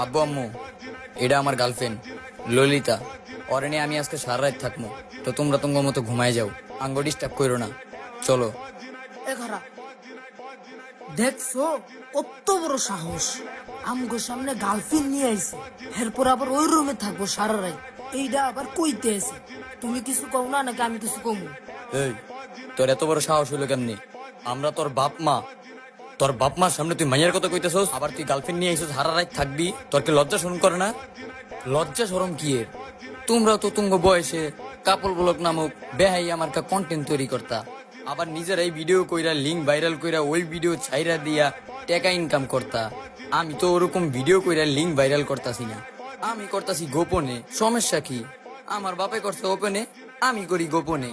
আব্বু আম্মু, এটা আমার গার্লফ্রেন্ড ললিতা। ওরে নিয়ে আমি আজকে সারা রাত থাকবো, তো তোমরা তোমার মতো ঘুমায় যাও, আঙ্গ ডিস্টার্ব করো না। চলো। এ খারাপ দেখছো কত বড় সাহস, আমগো সামনে গার্লফ্রেন্ড নিয়ে আইছে, এরপর আবার ওই রুমে থাকবো সারা রাত। এইটা আবার কইতে আছে, তুমি কিছু কও না নাকি আমি কিছু কমু? এই, তোর এত বড় সাহস হইলো কেমনি? আমরা তোর বাপ মা, তোর বাপ মার সামনে তুই মাইয়ার কথা কইতেছস, আবার তুই গার্লফ্রেন্ড নিয়ে আইছস, সারা রাত থাকবি? তোর কি লজ্জা শরম করে না? লজ্জা শরম কি এর? তোমরা তো তুঙ্গ বয়সে কাপল ব্লগ নামক বেহাই আমার কন্টেন্ট তৈরি করতা, আবার নিজেরাই ভিডিও কইরা লিঙ্ক ভাইরাল কইরা ওই ভিডিও ছাইরা দিয়া টাকা ইনকাম করতা। আমি তো ওরকম ভিডিও কইরা লিঙ্ক ভাইরাল করতাছি না, আমি করতাছি গোপনে। সমস্যা কি? আমার বাপে করছে ওপেনে, আমি করি গোপনে।